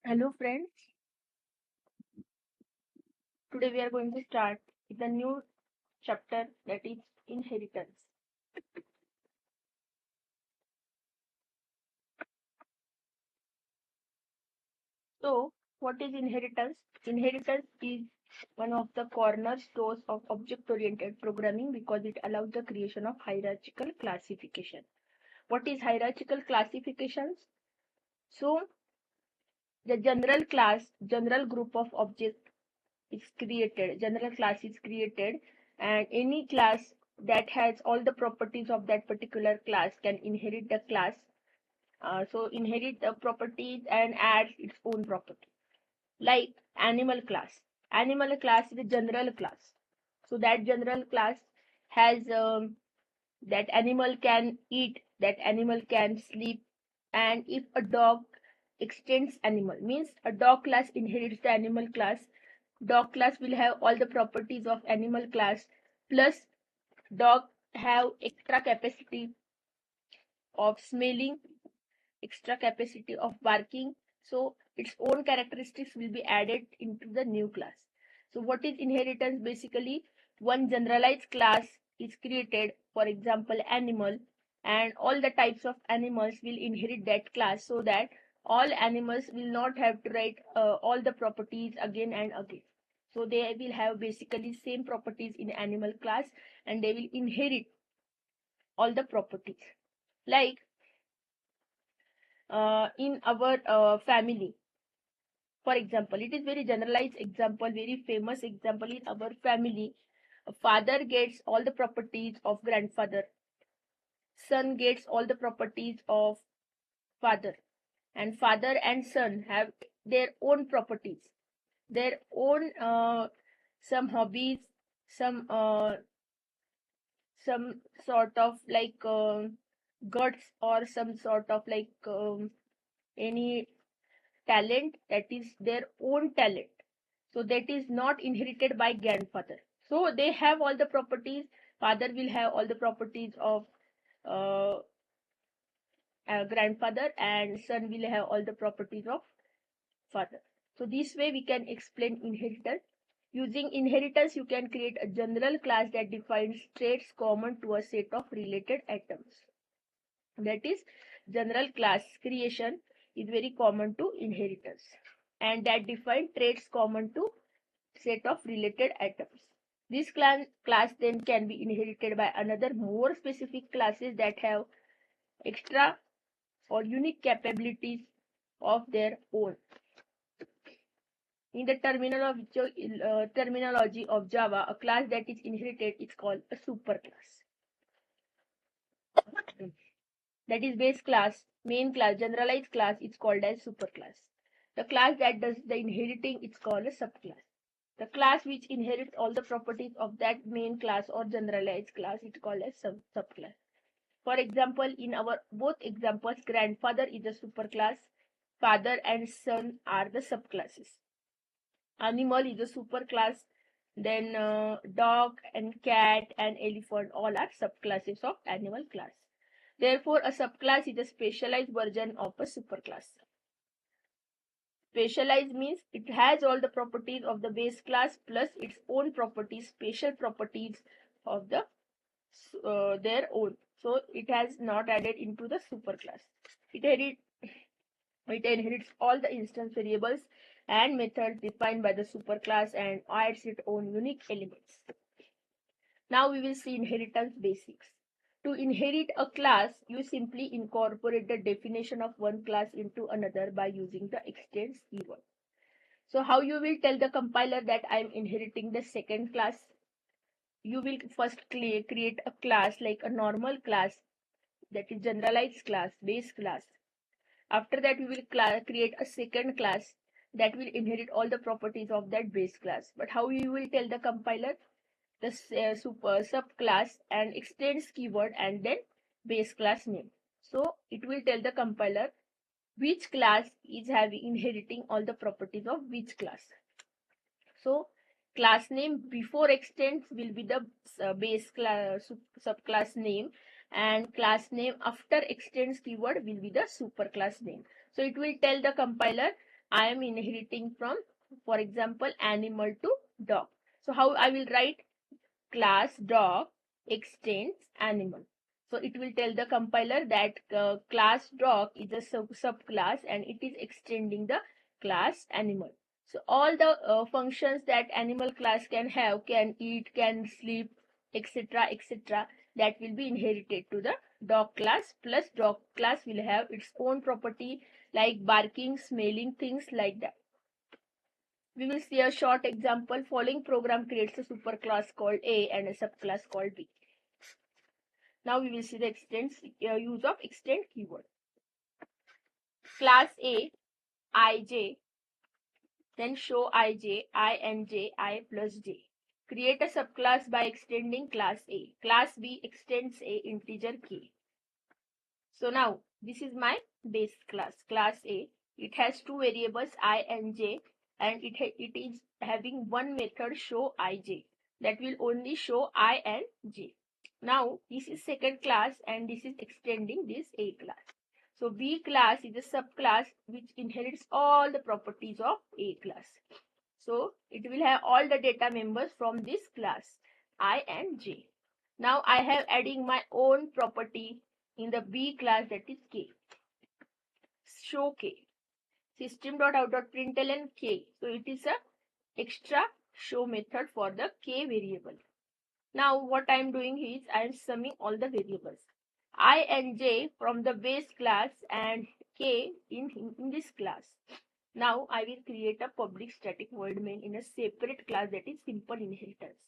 Hello friends, today we are going to start with a new chapter that is inheritance. So, what is inheritance? Inheritance is one of the cornerstones of object-oriented programming because it allows the creation of hierarchical classification. What is hierarchical classifications? So, the general group of objects is created, general class is created, and any class that has all the properties of that particular class can inherit the class. So inherit the properties and adds its own property. Like animal class. Animal class is a general class. So that general class has that animal can eat, that animal can sleep, and if a dog extends animal, means a dog class inherits the animal class. Dog class will have all the properties of animal class, plus dog have extra capacity of smelling, extra capacity of barking. So its own characteristics will be added into the new class. So what is inheritance? Basically, one generalized class is created, for example, animal, and all the types of animals will inherit that class so that all animals will not have to write all the properties again and again. So they will have basically same properties in animal class and they will inherit all the properties. Like in our family, for example, it is very generalized example, very famous example. In our family, a father gets all the properties of grandfather, son gets all the properties of father, and father and son have their own properties, their own some hobbies, some some sort of like guts, or some sort of like any talent that is their own talent. So that is not inherited by grandfather. So they have all the properties. Father will have all the properties of uh, grandfather, and son will have all the properties of father. So this way we can explain inheritance. Using inheritance, you can create a general class that defines traits common to a set of related atoms. That is, general class creation is very common to inheritance, and that define traits common to set of related atoms. This class then can be inherited by another more specific classes that have extra or unique capabilities of their own. In the terminology of Java, a class that is inherited is called a superclass. That is base class, main class, generalized class is called as superclass. The class that does the inheriting is called a subclass. The class which inherits all the properties of that main class or generalized class is called as subclass. For example, in our both examples, grandfather is a superclass, father and son are the subclasses. Animal is a superclass, then dog and cat and elephant all are subclasses of animal class. Therefore, a subclass is a specialized version of a superclass. Specialized means it has all the properties of the base class plus its own properties, special properties of the their own. So it has not added into the superclass. It inherits all the instance variables and methods defined by the superclass and adds its own unique elements. Now we will see inheritance basics. To inherit a class, you simply incorporate the definition of one class into another by using the extends keyword. So how you will tell the compiler that I am inheriting the second class? You will first create a class like a normal class, that is generalized class, base class. After that, we will create a second class that will inherit all the properties of that base class. But how you will tell the compiler? The subclass and extends keyword and then base class name. So it will tell the compiler which class is having inheriting all the properties of which class. So class name before extends will be the base class subclass name, and class name after extends keyword will be the superclass name. So it will tell the compiler I am inheriting from, for example, animal to dog. So how I will write? Class dog extends animal. So it will tell the compiler that class dog is a subclass and it is extending the class animal. So all the functions that animal class can have, can eat, can sleep, etc., etc., that will be inherited to the dog class. Plus dog class will have its own property like barking, smelling, things like that. We will see a short example. Following program creates a superclass called A and a subclass called B. Now we will see the use of extend keyword. Class A, ij, then show ij, I and j, I plus j. Create a subclass by extending class A. Class B extends A integer k. So now this is my base class, class A. It has two variables I and j, and it is having one method show ij that will only show I and j. Now this is second class and this is extending this A class. So B class is a subclass which inherits all the properties of A class. So it will have all the data members from this class I and j. Now I have adding my own property in the B class, that is k. Show k. System.out.println k. So it is a extra show method for the k variable. Now what I am doing is I am summing all the variables I and j from the base class and k in this class. Now I will create a public static void main in a separate class, that is simple inheritance.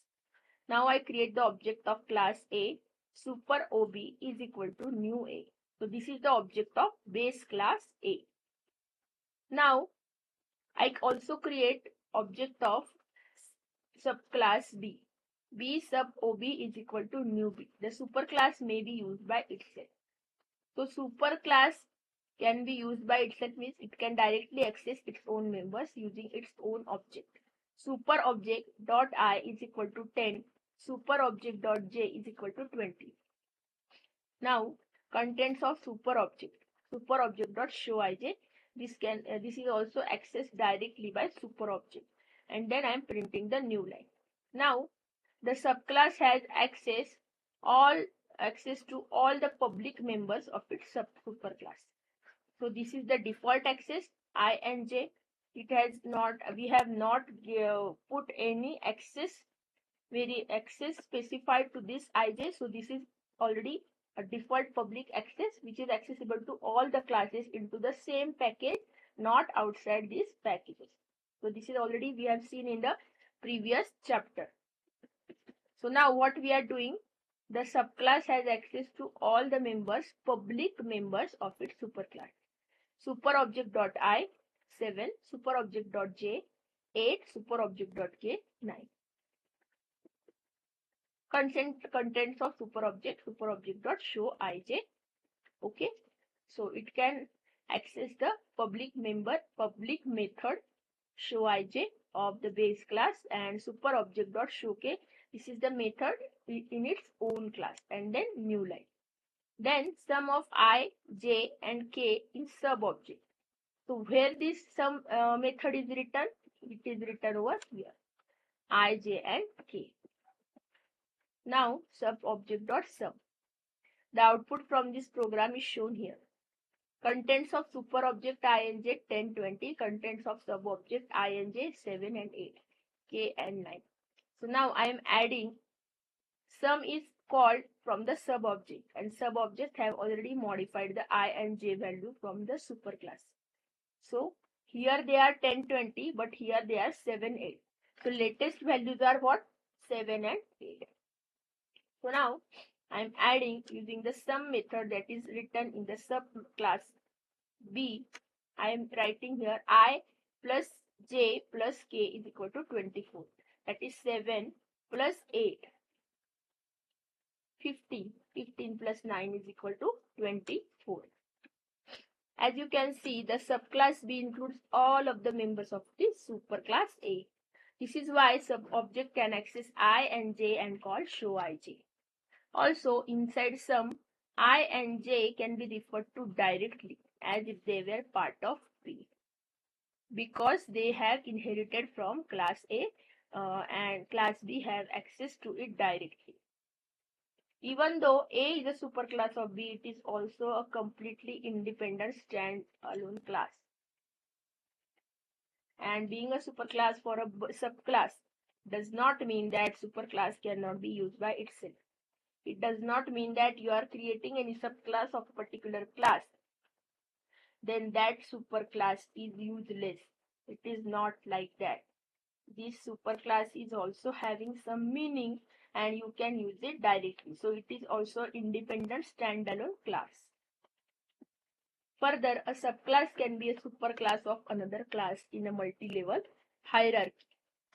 Now I create the object of class A. Super OB is equal to new A. So this is the object of base class A. Now I also create object of subclass B. B sub OB is equal to new B. The superclass may be used by itself. So superclass can be used by itself means it can directly access its own members using its own object. Super object dot I is equal to 10. Super object dot j is equal to 20. Now contents of super object. Super object dot show ij. This is also accessed directly by super object. And then I am printing the new line. Now the subclass has access to all the public members of its superclass. So this is the default access I and j. We have not put any access specified to this ij. So this is already a default public access which is accessible to all the classes into the same package, not outside these packages. So this is already we have seen in the previous chapter. So now what we are doing, the subclass has access to all the members, public members of its superclass. Superobject.I 7, superobject.j 8, superobject.k 9. Contents of superobject.show ij. Okay, so it can access the public method show ij of the base class, and superobject.showk. This is the method in its own class, and then new line. Then sum of I, j, and k in subobject. So where this sum method is written, it is written over here, I, j, and k. Now subobject.sum. The output from this program is shown here. Contents of superobject I and j 10, 20. Contents of subobject I and j 7 and 8, k and 9. So now I am adding. Sum is called from the subobject, and subobject have already modified the I and j value from the superclass. So here they are 10, 20, but here they are 7, 8. So latest values are what? 7 and 8. So now I am adding using the sum method that is written in the subclass B. I am writing here I plus j plus k is equal to 24. That is 7 plus 8. 15. 15 plus 9 is equal to 24. As you can see, the subclass B includes all of the members of this superclass A. This is why subobject can access I and j and call show ij. Also, inside sum, I and j can be referred to directly as if they were part of B. because they have inherited from class A and class B have access to it directly. Even though A is a superclass of B, it is also a completely independent standalone class. And being a superclass for a subclass does not mean that superclass cannot be used by itself. It does not mean that you are creating any subclass of a particular class, then that superclass is useless. It is not like that. This superclass is also having some meaning and you can use it directly. So it is also independent standalone class. Further, a subclass can be a superclass of another class in a multi-level hierarchy.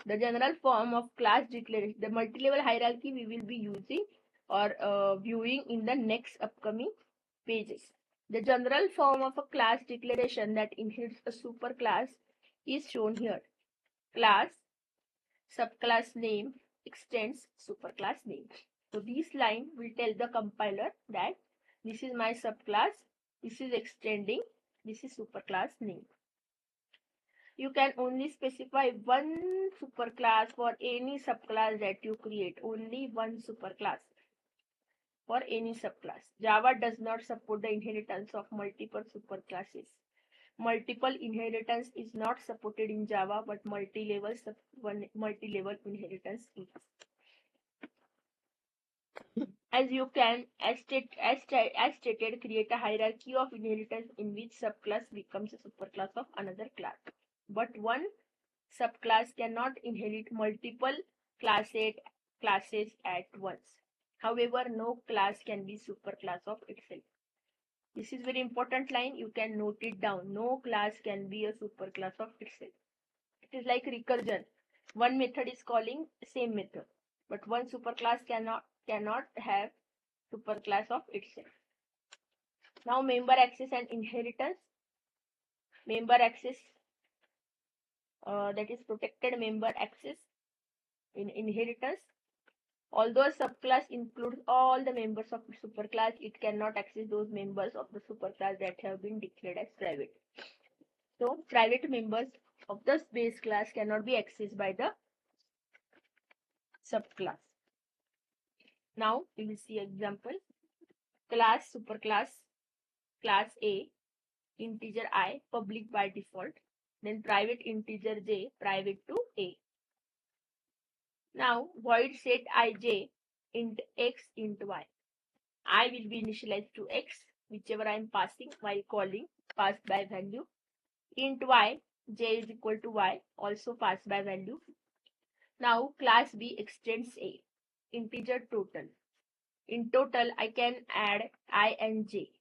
The general form of class declaration, the multi-level hierarchy we will be using or viewing in the next upcoming pages. The general form of a class declaration that inherits a superclass is shown here. Class, subclass name, extends superclass name. So this line will tell the compiler that this is my subclass, this is extending, this is superclass name. You can only specify one superclass for any subclass that you create, only one superclass for any subclass. Java does not support the inheritance of multiple superclasses. Multiple inheritance is not supported in Java, but multi-level inheritance is. As you can, as stated, create a hierarchy of inheritance in which subclass becomes a superclass of another class. But one subclass cannot inherit multiple classes at once. However, no class can be superclass of itself. This is very important line. You can note it down. No class can be a superclass of itself. It is like recursion. One method is calling same method, but one superclass cannot have superclass of itself. Now member access and inheritance. Member access, that is protected member access in inheritance. Although a subclass includes all the members of the superclass, it cannot access those members of the superclass that have been declared as private. So private members of the base class cannot be accessed by the subclass. Now we will see example. Class superclass, class A, integer I, public by default, then private integer j, private to A. Now void set ij int x int y. I will be initialized to x, whichever I am passing while calling, passed by value. Int y, j is equal to y, also passed by value. Now class B extends A, integer total. In total, I can add I and j.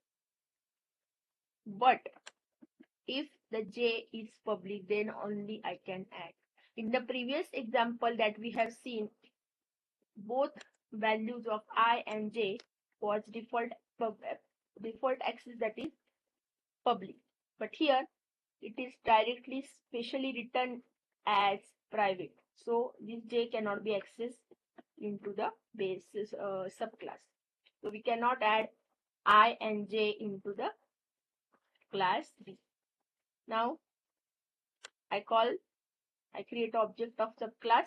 But if the j is public, then only I can add. In the previous example that we have seen, both values of I and j was default access, that is public. But here it is directly specially written as private. So this j cannot be accessed into the basis subclass. So we cannot add I and j into the class B. Now I create object of subclass.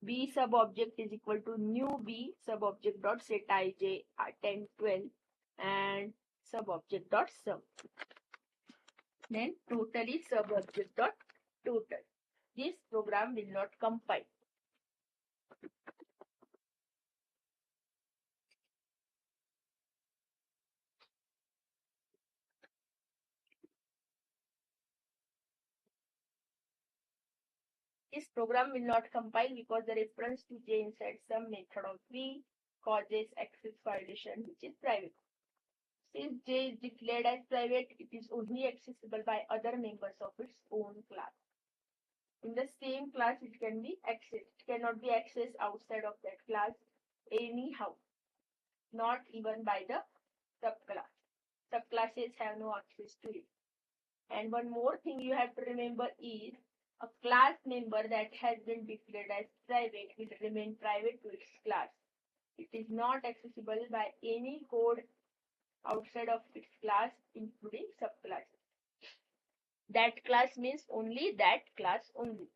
B subobject is equal to new B subobject dot set ij 10, 12 and subobject dot sum. Then total is subobject dot total. This program will not compile. This program will not compile because the reference to j inside some method of B causes access violation, which is private. Since j is declared as private, it is only accessible by other members of its own class. In the same class, it can be accessed. It cannot be accessed outside of that class anyhow, not even by the subclass. Subclasses have no access to it. And one more thing you have to remember is a class member that has been declared as private will remain private to its class. It is not accessible by any code outside of its class, including subclasses. That class means only that class only.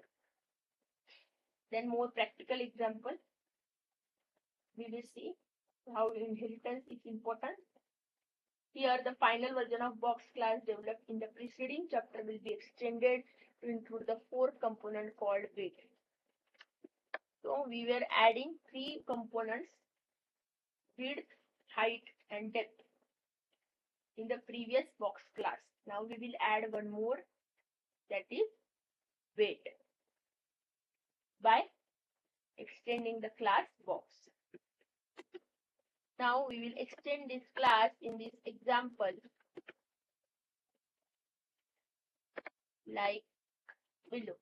Then more practical example, we will see how inheritance is important. Here, the final version of box class developed in the preceding chapter will be extended to include the fourth component called weight. So we were adding three components, width, height, and depth, in the previous box class. Now we will add one more, that is weight, by extending the class box. Now we will extend this class in this example like below.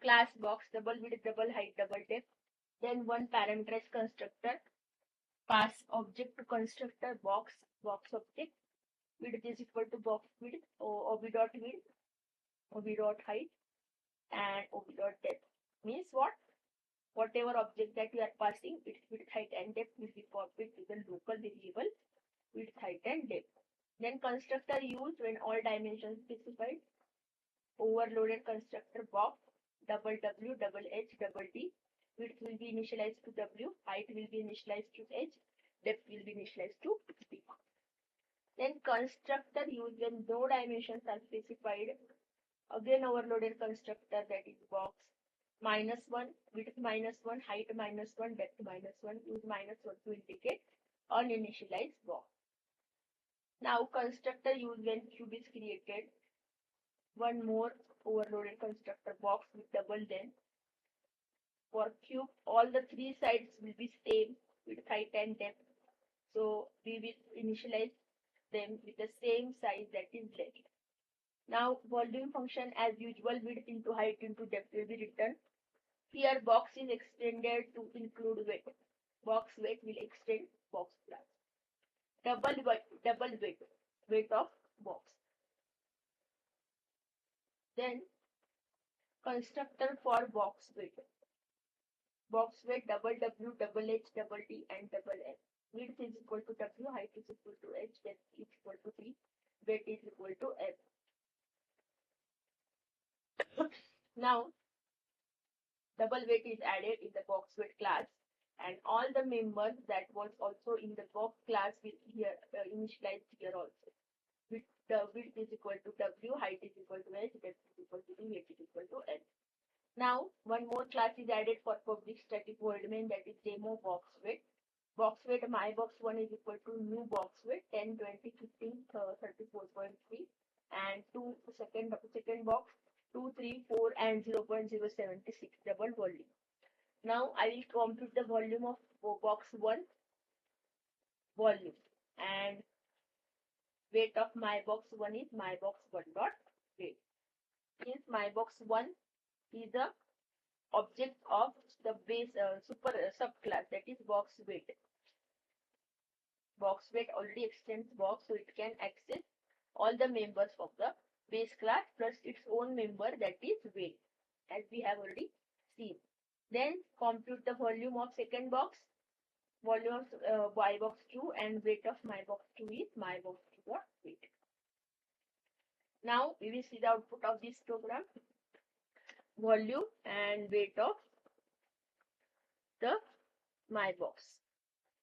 Class box, double width, double height, double depth. Then one parameterized constructor, pass object to constructor box, box object. Width is equal to box width, or ob dot width, ob dot height, and ob dot depth. Means what? Whatever object that you are passing, its width, height, and depth will be copied to the local variable width, height, and depth. Then constructor used when all dimensions specified. Overloaded constructor box, double W, double H, double D. Width will be initialized to W, height will be initialized to H, depth will be initialized to D. Then constructor used when no dimensions are specified. Again overloaded constructor, that is box, -1, width -1, height -1, depth -1. Use -1 to indicate uninitialized box. Now constructor used when cube is created. One more overloaded constructor box with double length. For cube, all the three sides will be same with height and depth. So we will initialize them with the same size, that is length. Now volume function as usual, width into height into depth will be written. Here box is extended to include weight. Box weight will extend box class. Double weight of box. Then constructor for box weight. Box weight double W, double H, double D, and double F. Width is equal to W, height is equal to H, depth is equal to D, weight is equal to F. Now double weight is added in the box weight class, and all the members that was also in the box class will here initialized here also. Width is equal to W, height is equal to H, depth is equal to D, weight is equal to L. Now one more class is added for public static void main, that is demo box weight. Box weight my box 1 is equal to new box weight 10, 20, 15, 34.3, and second box 2, 3, 4, and 0.076 double volume. Now I will compute the volume of box 1 volume, and weight of my box 1 is my box 1 dot weight. Since my box 1 is the object of the base subclass, that is box weight. Box weight already extends box, so it can access all the members of the base class plus its own member, that is weight, as we have already seen. Then compute the volume of second box, volume of my box 2, and weight of my box 2 is my box 2 dot weight. Now we will see the output of this program. Volume and weight of the my box.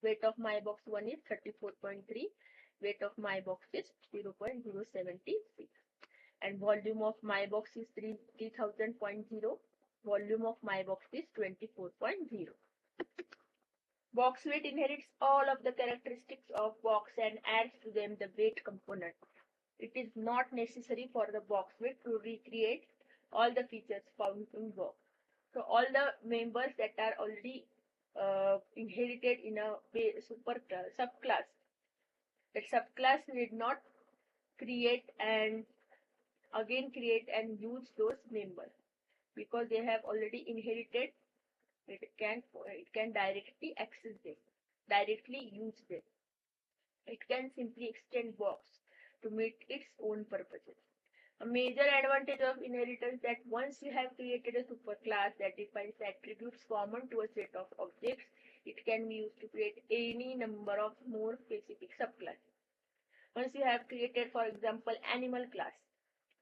Weight of my box 1 is 34.3. Weight of my box is 0.076. And volume of my box is 3000.0. Volume of my box is 24.0. Box weight inherits all of the characteristics of box and adds to them the weight component. It is not necessary for the box weight to recreate all the features found in box. So all the members that are already inherited in a subclass, that subclass need not create and use those members, because they have already inherited. It can directly access them, directly use them. It can simply extend box to meet its own purposes. A major advantage of inheritance that once you have created a superclass that defines attributes common to a set of objects, it can be used to create any number of more specific subclasses. Once you have created, for example, animal class,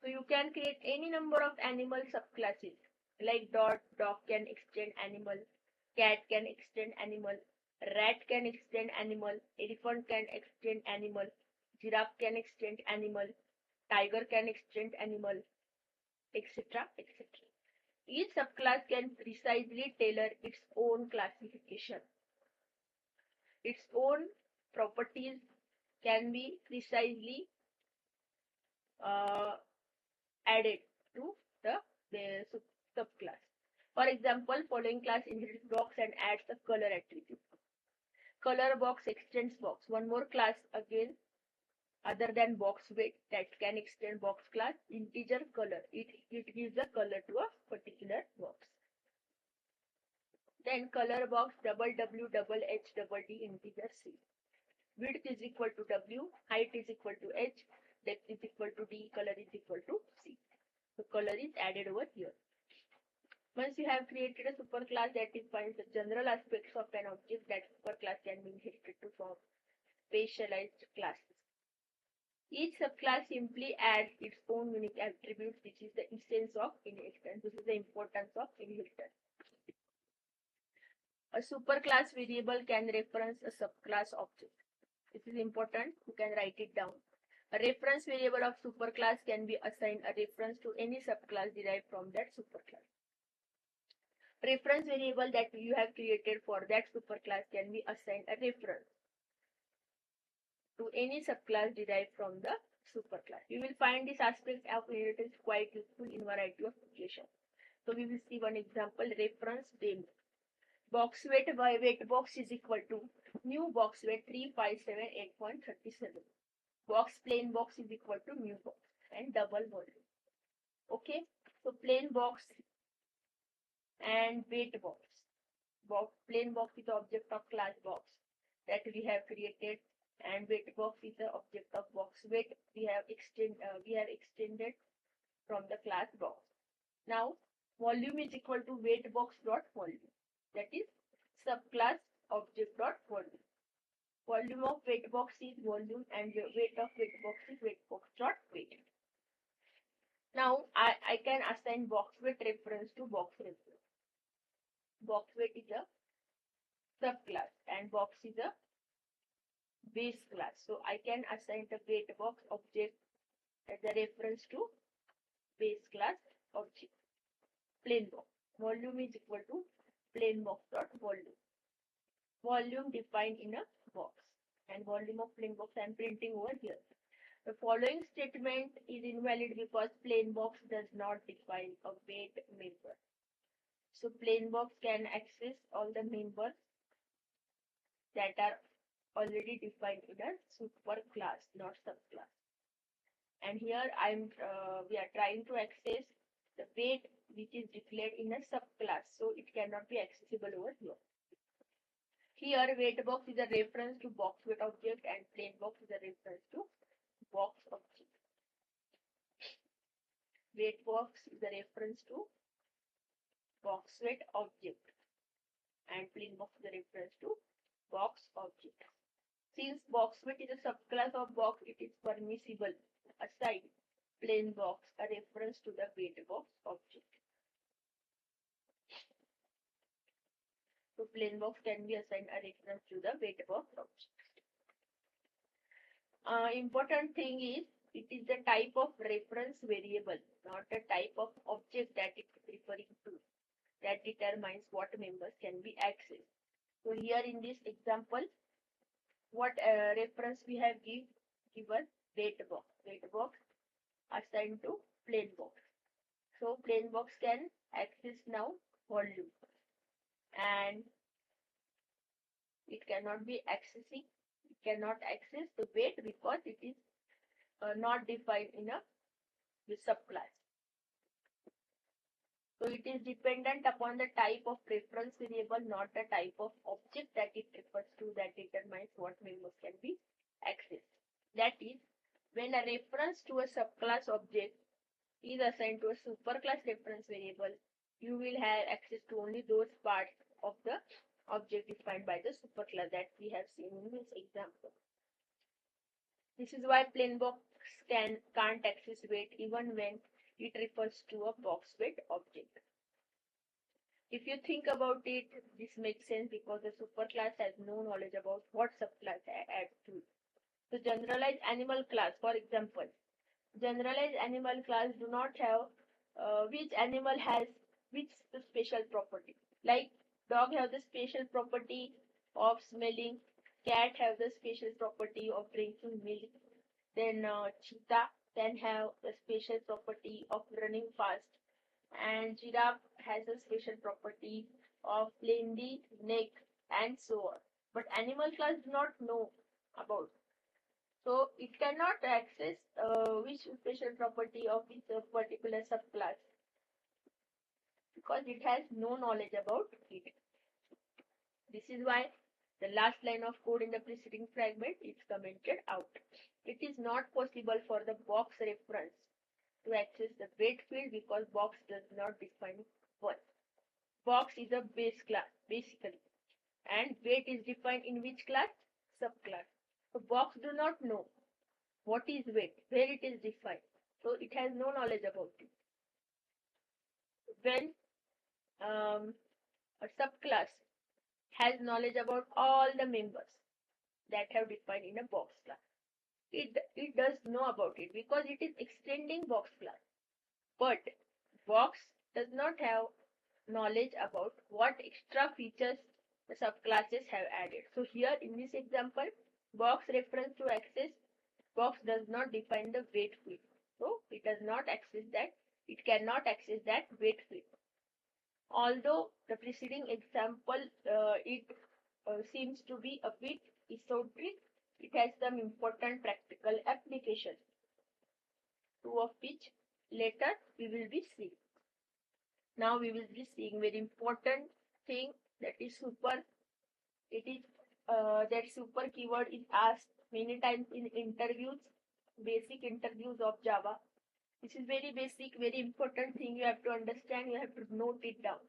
So you can create any number of animal subclasses like dog can extend animal, cat can extend animal, rat can extend animal, elephant can extend animal, giraffe can extend animal, tiger can extend animal, etc. etc. Each subclass can precisely tailor its own classification. Its own properties can be precisely uh, added to the subclass. For example, following class inherits box and adds a color attribute. Color box extends box. One more class again other than box weight that can extend box class, integer color. It gives a color to a particular box. Then color box double W double H double D integer C. Width is equal to W, height is equal to H, depth is equal to D, color is equal to C. So color is added over here. Once you have created a superclass that defines the general aspects of an object, that superclass can be inherited to form specialized classes. Each subclass simply adds its own unique attributes, which is the essence of inheritance. This is the importance of inheritance. A superclass variable can reference a subclass object. This is important. You can write it down. A reference variable of superclass can be assigned a reference to any subclass derived from that superclass. Reference variable that you have created for that superclass can be assigned a reference to any subclass derived from the superclass. You will find this aspect of inheritance quite useful in variety of situations. So we will see one example, reference demo. Box weight by weight box is equal to new box weight 3578.37. Box plain box is equal to mu box and double volume. Okay, so plain box and weight box. Plain box is the object of class box that we have created, and weight box is the object of box weight we have extended from the class box. Now volume is equal to weight box dot volume, that is subclass object dot volume. Volume of weight box is volume and weight of weight box is weight box dot weight. Now I can assign box weight reference to box reference. Box weight is a subclass and box is a base class. So I can assign the weight box object as a reference to base class object. Plain box. Volume is equal to plain box dot volume. Volume defined in a box, and volume of plain box I am printing over here. The following statement is invalid because plain box does not define a weight member. So plain box can access all the members that are already defined in a superclass, not subclass. And here we are trying to access the weight which is declared in a subclass, so it cannot be accessible over here. Here weight box is a reference to box weight object and plain box is a reference to box object. Weight box is a reference to box weight object and plain box is a reference to box object. Since box weight is a subclass of box, it is permissible assign plain box a reference to the weight box object. So plain box can be assigned a reference to the weight box object. Important thing is it is the type of reference variable, not a type of object that it is referring to, that determines what members can be accessed. So here in this example, what reference we have given weight box. Weight box assigned to plain box. So plain box can access now volume, and it cannot be accessing. It cannot access the weight because it is not defined in a subclass. So it is dependent upon the type of reference variable, not the type of object that it refers to, that determines what members can be accessed. That is, when a reference to a subclass object is assigned to a superclass reference variable, you will have access to only those parts of the object defined by the superclass that we have seen in this example. This is why plain box can't access weight even when it refers to a box weight object. If you think about it, this makes sense because the superclass has no knowledge about what subclass adds to it. So generalized animal class, for example, generalized animal class do not have which animal has which special property. Like dog have the special property of smelling, cat have the special property of drinking milk, then cheetah can have the special property of running fast, and giraffe has a special property of lengthy neck and so on. But animal class do not know about. So it cannot access which special property of this particular subclass because it has no knowledge about it. This is why the last line of code in the preceding fragment is commented out. It is not possible for the box reference to access the weight field because box does not define one. Box is a base class basically, and weight is defined in which class? Subclass. So box do not know what is weight, where it is defined. So it has no knowledge about it. When a subclass has knowledge about all the members that have defined in a box class, it does know about it because it is extending box class. But box does not have knowledge about what extra features the subclasses have added. So here in this example, box reference to access, box does not define the weight field. So it does not access that, it cannot access that weight field. Although the preceding example, it seems to be a bit esoteric, it has some important practical applications, two of which later we will be seeing. Now we will be seeing very important thing, that is super. It is that super keyword is asked many times in interviews, basic interviews of Java. This is very basic, very important thing you have to understand, you have to note it down.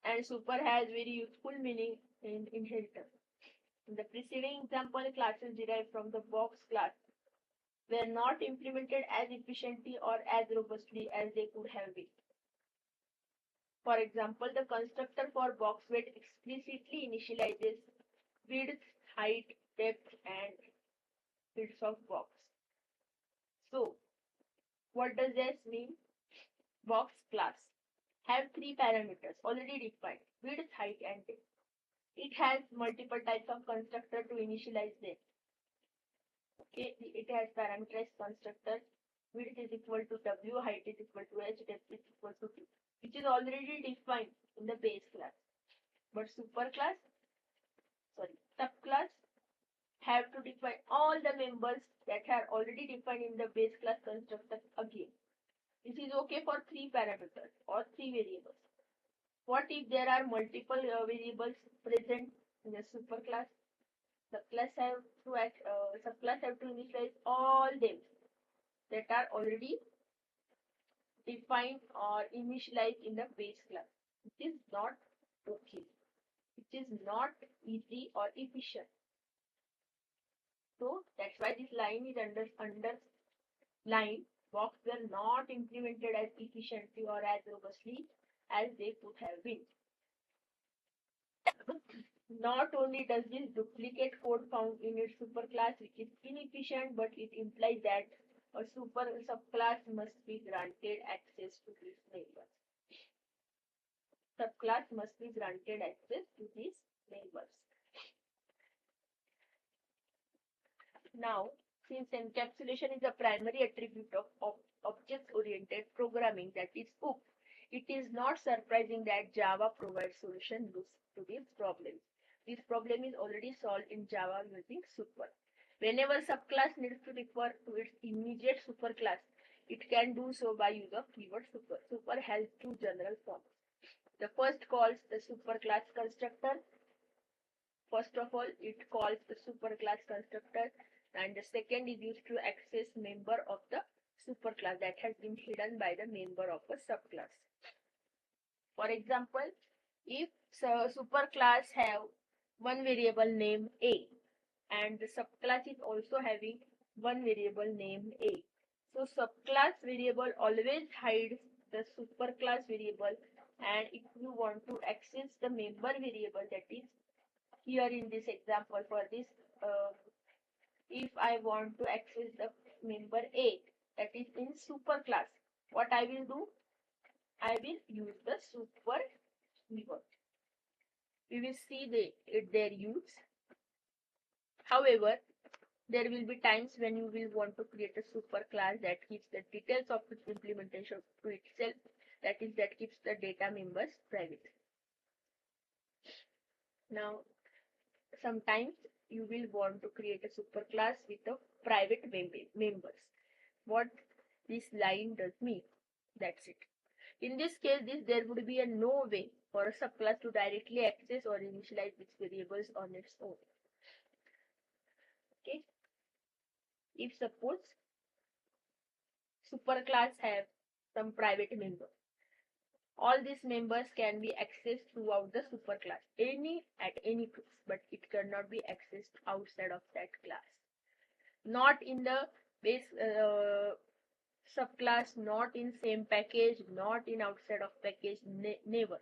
And super has very useful meaning in inheritance. In the preceding example, classes derived from the box class were not implemented as efficiently or as robustly as they could have been. For example, the constructor for box weight explicitly initializes width, height, depth, and width of box. So, what does this mean? Box class have three parameters already defined: width, height, and depth. It has multiple types of constructor to initialize them. Okay, it has parameterized constructor. Width is equal to W, height is equal to H, depth is equal to 2, which is already defined in the base class. But subclass have to define all the members that are already defined in the base class constructor again. This is okay for three parameters or three variables. What if there are multiple variables present in the superclass? Subclass have to initialize all them that are already defined or initialized in the base class. It is not okay. It is not easy or efficient. So that's why this line is underlined. Box were not implemented as efficiently or as robustly as they could have been. Not only does this duplicate code found in its superclass, which is inefficient, but it implies that a subclass must be granted access to these neighbors. Subclass must be granted access to these neighbors. Now, since encapsulation is a primary attribute of object-oriented programming, that is OOP, it is not surprising that Java provides solutions to these problems. This problem is already solved in Java using super. Whenever subclass needs to refer to its immediate superclass, it can do so by use of keyword super. Super has two general forms. The first calls the superclass constructor. First of all, it calls the superclass constructor, and the second is used to access member of the superclass that has been hidden by the member of a subclass. For example, if superclass have one variable named A and the subclass is also having one variable named A. So subclass variable always hides the superclass variable, and if you want to access the member variable, that is here in this example for this, if I want to access the member A, that is in superclass, what I will do? I will use the super keyword. We will see their use. However, there will be times when you will want to create a superclass that keeps the details of its implementation to itself, that is, that keeps the data members private. Now, sometimes you will want to create a superclass with the private members. What this line does mean, that's it. In this case, there would be a no way for a subclass to directly access or initialize its variables on its own. Okay. If suppose superclass have some private member, all these members can be accessed throughout the superclass, at any place, but it cannot be accessed outside of that class. Not in the base subclass, not in same package, not in outside of package, never.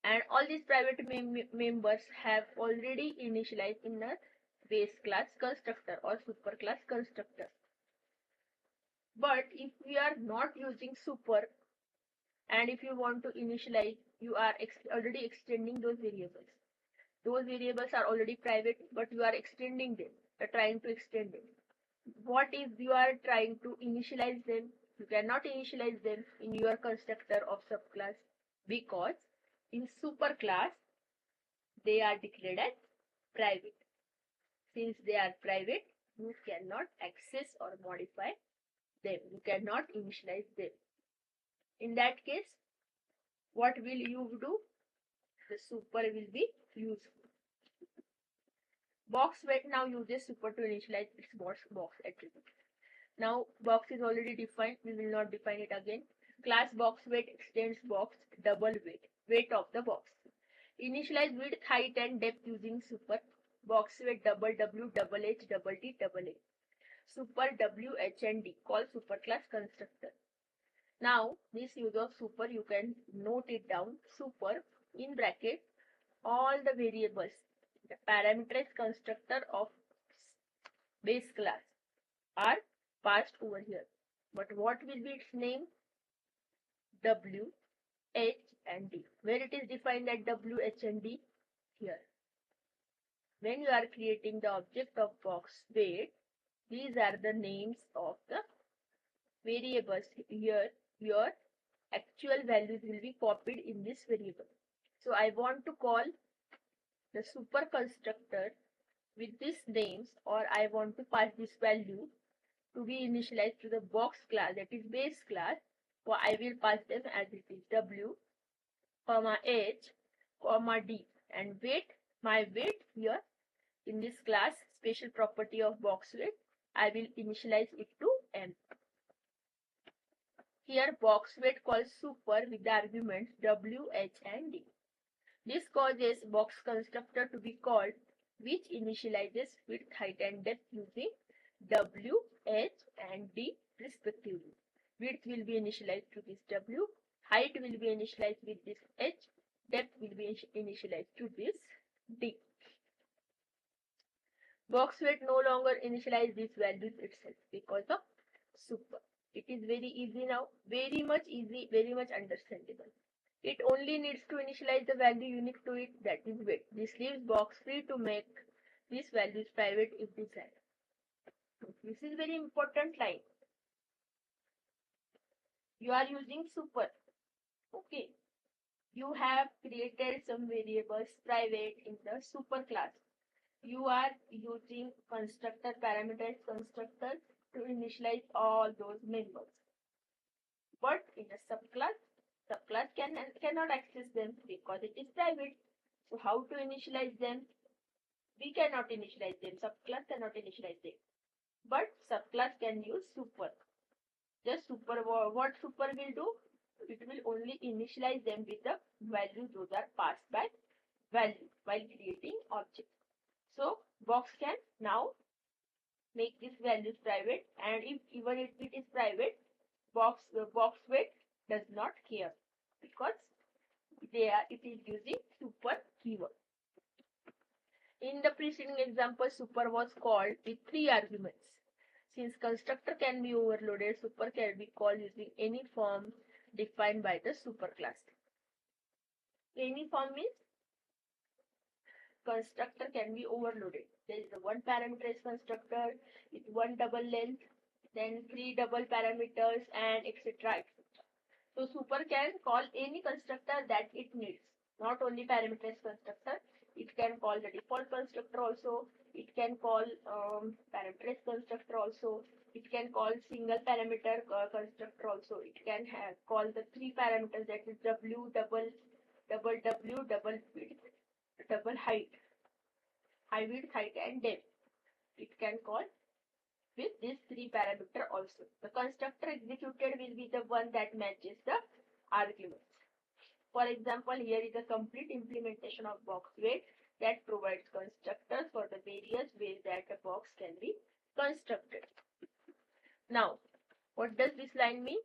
And all these private members have already initialized in the base class constructor or superclass constructor. But if we are not using super, and if you want to initialize, you are already extending those variables. Those variables are already private, but you are extending them. You are trying to extend them. What if you are trying to initialize them? You cannot initialize them in your constructor of subclass, because in superclass they are declared as private. Since they are private, you cannot access or modify them. You cannot initialize them. In that case, what will you do? The super will be useful. Box weight now uses super to initialize its box attribute. Now box is already defined. We will not define it again. Class box weight extends box double weight of the box. Initialize width, height, and depth using super. Box weight double W, double H, double T, double A. Super W, H, and D. Call superclass constructor. Now this use of super, you can note it down. Super in bracket all the variables, the parameterized constructor of base class are passed over here. But what will be its name? W, H, and D. Where it is defined at W, H, and D? Here. When you are creating the object of box weight, these are the names of the variables. Here, your actual values will be copied in this variable. So I want to call the super constructor with these names, or I want to pass this value to be initialized to the box class, that is base class. So I will pass them as it is: W, comma H, comma D, and weight. My weight here in this class, special property of box weight, I will initialize it to M. Here box weight calls super with the arguments W, H, and D. This causes box constructor to be called, which initializes width, height, and depth using W, H, and D respectively. Width will be initialized to this W, height will be initialized with this H, depth will be initialized to this D. Box weight no longer initialize these values itself because of super. It is very easy now, very much easy, very much understandable. It only needs to initialize the value unique to it, that is weight. This leaves box free to make these values private if desired. This is very important line. You are using super. Okay. You have created some variables private in the super class. You are using constructor, parameterized constructor to initialize all those members. But in a subclass cannot access them because it is private. So how to initialize them? We cannot initialize them. Subclass cannot initialize them. But subclass can use super. Just super, what super will do? It will only initialize them with the values those are passed by value while creating object. So box can now make these values private, and if even if it is private, box weight does not care because it is using super keyword. In the preceding example, super was called with 3 arguments. Since constructor can be overloaded, super can be called using any form defined by the superclass. Any form means constructor can be overloaded. There is a one parameterized constructor with one double length, then 3 double parameters, and etc. So super can call any constructor that it needs, not only parameterized constructor. It can call the default constructor also. It can call parameterized constructor also. It can call single parameter constructor also. It can call the 3 parameters, that is w, double w, double width, double height, high width, height, and depth. It can call with these 3 parameter also. The constructor executed will be the one that matches the arguments. For example, here is a complete implementation of box weight that provides constructors for the various ways that a box can be constructed. Now, what does this line mean?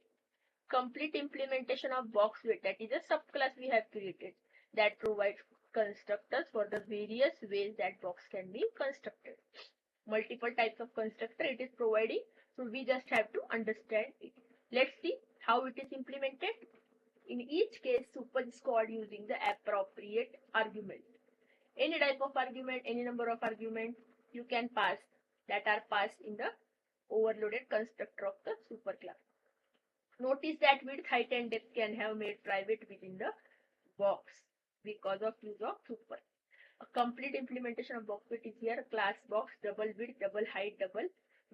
Complete implementation of box weight, that is a subclass we have created that provides constructors for the various ways that box can be constructed. Multiple types of constructor it is providing, so we just have to understand it. Let's see how it is implemented. In each case, super is called using the appropriate argument. Any type of argument, any number of arguments you can pass that are passed in the overloaded constructor of the superclass. Notice that width, height, and depth can have made private within the box because of use of super. A complete implementation of box weight is here. Class box, double width, double height, double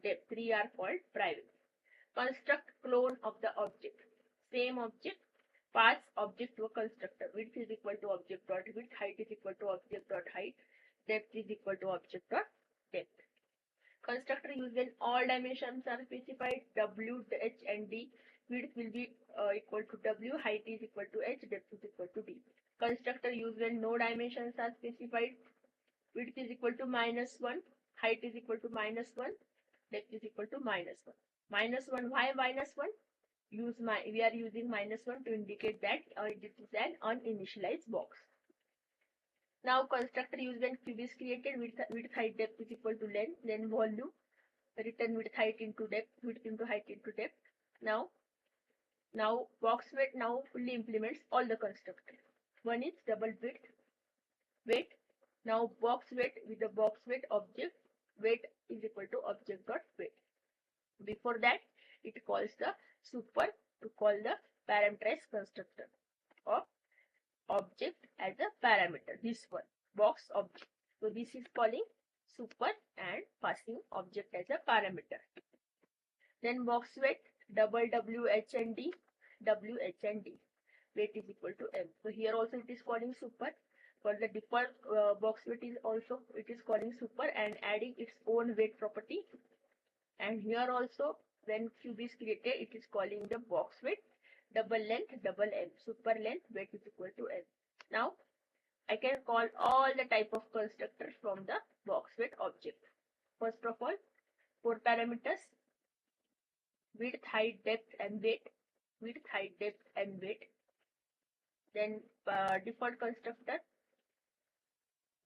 depth. 3 are called private. Construct clone of the object. Same object, pass object to a constructor. Width is equal to object dot width, height is equal to object dot height, depth is equal to object dot depth. Constructor used when all dimensions are specified. W, H, and D. Width will be equal to W, height is equal to H, depth is equal to D. Constructor used when no dimensions are specified. Width is equal to -1, height is equal to -1, depth is equal to -1. -1, why -1? We are using -1 to indicate that this is an uninitialized box. Now constructor used when cube is created. Width, height, depth is equal to length, then volume, return width, height into depth, width into height into depth. Now box weight now fully implements all the constructors. One is double width, weight. Now box weight with the box weight object, weight is equal to object dot weight. Before that, it calls the super to call the parameterized constructor of object as a parameter. This one, box object. So this is calling super and passing object as a parameter. Then box weight, double W, H, and D, W, H, and D. Weight is equal to M. So here also it is calling super. For the default box weight is also it is calling super and adding its own weight property. And here also when cube is created, it is calling the box weight, double length, double M. Super length, weight is equal to M. Now I can call all the type of constructors from the box weight object. First of all, 4 parameters: width, height, depth, and weight. Width, height, depth, and weight. Then default constructor.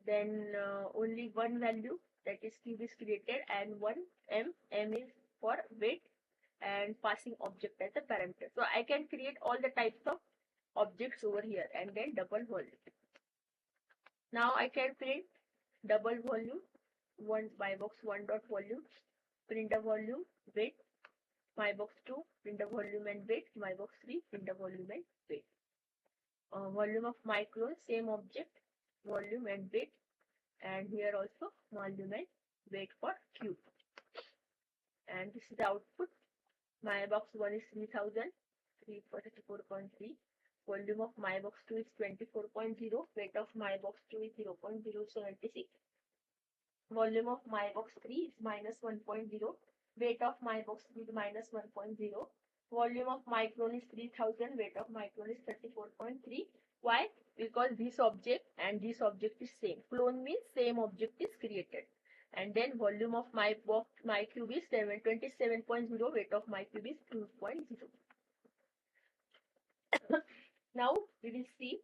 Then only one value, that is cube is created, and one M. M is for weight and passing object as a parameter. So I can create all the types of objects over here and then double volume. Now I can print double volume, my box 1 dot volume, print the volume, weight, my box 2, print the volume and weight, my box 3, print the volume and weight. Volume of my clone, same object, volume and weight, and here also volume and weight for cube. And this is the output. My box 1 is 3000, 344.3. Volume of my box 2 is 24.0. Weight of my box 2 is 0.076. Volume of my box 3 is -1.0. Weight of my box 3 is -1.0. Volume of my clone is 3000. Weight of my clone is 34.3. Why? Because this object and this object is same. Clone means same object is created. and then volume of my cube is 27.0, weight of my cube is 2.0. Now we will see,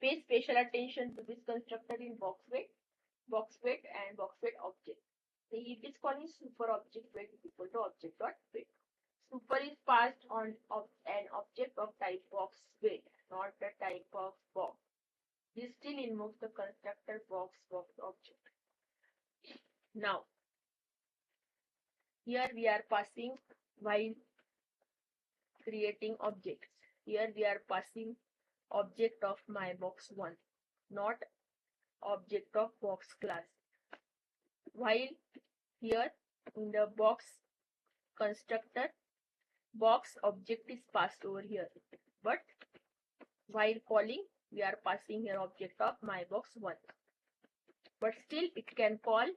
pay special attention to this constructor in box weight and box weight object. So if it is calling super object weight is equal to object dot weight. Super is passed on of an object of type box weight, not the type of box. This still invokes the constructor box object. Now here we are passing while creating objects. Here we are passing object of my box 1, not object of box class. While here in the box constructor, box object is passed over here, but while calling we are passing here object of my box 1. But still it can call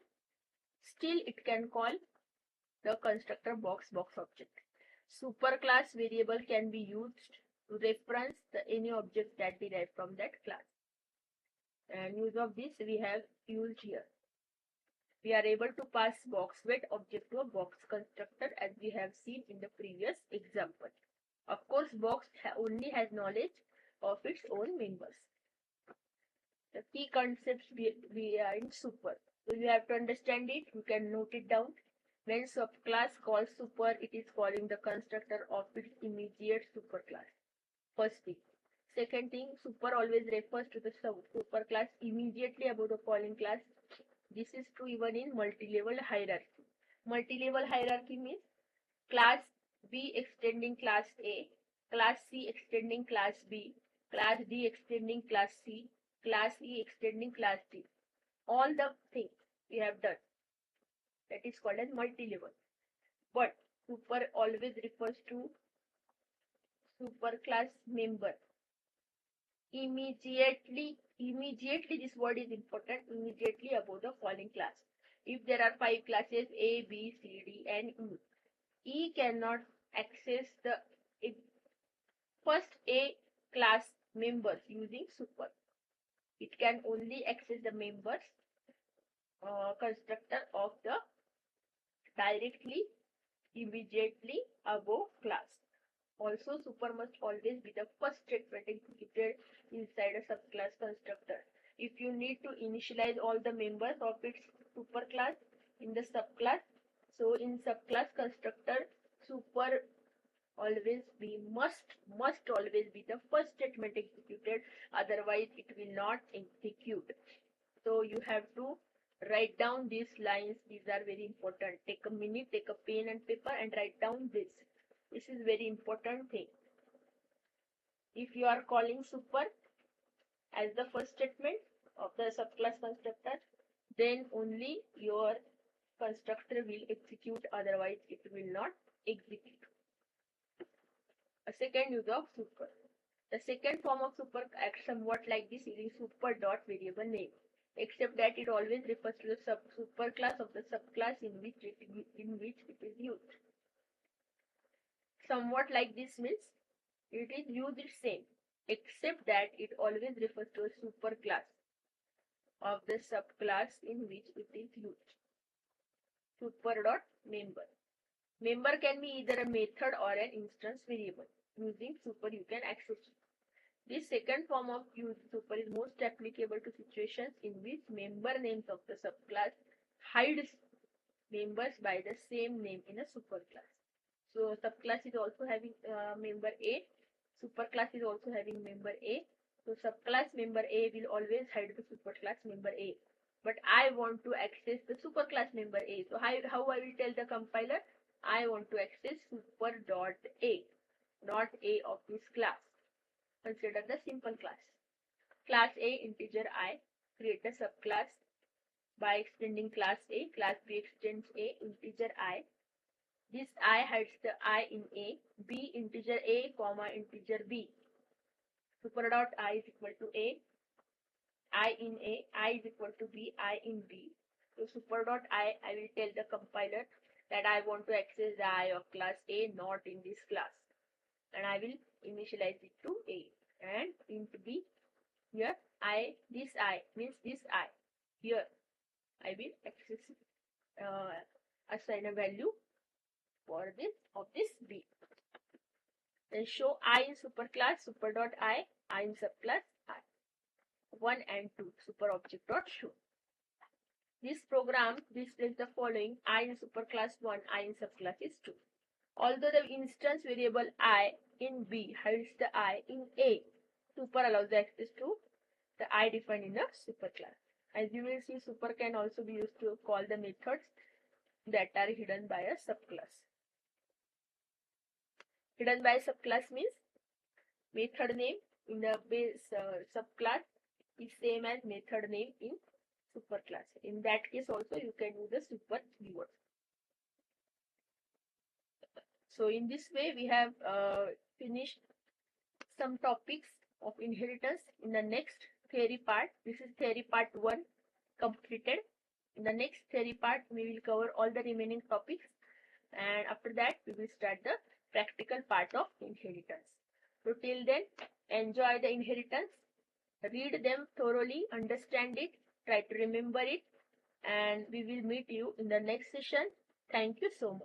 the constructor box object. Superclass variable can be used to reference any object that derived from that class. And use of this we have used here. We are able to pass box weight object to a box constructor as we have seen in the previous example. Of course, box only has knowledge of its own members. The key concepts we are in super. So you have to understand it. You can note it down. When subclass calls super, it is calling the constructor of its immediate superclass. First thing. Second thing, super always refers to the superclass immediately above the calling class. This is true even in multi-level hierarchy. Multi-level hierarchy means class B extending class A, class C extending class B, class D extending class C, class E extending class D. All the things we have done. That is called as multi-level. But super always refers to superclass member. Immediately this word is important, immediately above the calling class. If there are 5 classes A, B, C, D and E, E cannot access the first A class members using super. It can only access the members constructor of the directly immediately above class. Also, super must always be the first statement executed inside a subclass constructor. If you need to initialize all the members of its superclass in the subclass, so in subclass constructor, super must always be the first statement executed, otherwise it will not execute. So you have to write down these lines. These are very important. Take a minute, take a pen and paper and write down this. This is very important thing. If you are calling super as the first statement of the subclass constructor, then only your constructor will execute, otherwise it will not execute. A second use of super. The second form of super acts somewhat like this using super dot variable name, except that it always refers to the superclass of the subclass in which it is used. Somewhat like this means it is used the same, except that it always refers to a superclass of the subclass in which it is used. Super dot member. Member can be either a method or an instance variable. Using super you can access it. This second form of use super is most applicable to situations in which member names of the subclass hide members by the same name in a superclass. So subclass is also having member A, superclass is also having member A. So subclass member A will always hide the superclass member A. But I want to access the superclass member A. So how I will tell the compiler? I want to access super dot A, not A of this class. Consider the simple class. Class A integer I, create a subclass by extending class A. Class B extends A integer I. This I hides the I in A. B integer A comma integer B. Super dot I is equal to A. I in A. I is equal to B. I in B. So super dot I will tell the compiler that I want to access the I of class A, not in this class. And I will initialize it to A. And int B, here I, this I means this I. Here I will assign a value for this of this B. Then show I in superclass super.I, I in subclass I. 1 and 2 super object dot show. This program displays the following: I in superclass 1, I in subclass is 2. Although the instance variable I in B hides the I in A, super allows the access to the I defined in the superclass. As you will see, super can also be used to call the methods that are hidden by a subclass. Hidden by a subclass means method name in the base subclass is same as method name in superclass. In that case also you can use the super keyword. So in this way we have finished some topics of inheritance. In the next theory part, this is theory part 1 completed. In the next theory part we will cover all the remaining topics, and after that we will start the practical part of inheritance. So till then, enjoy the inheritance, read them thoroughly, understand it, try to remember it, and we will meet you in the next session. Thank you so much.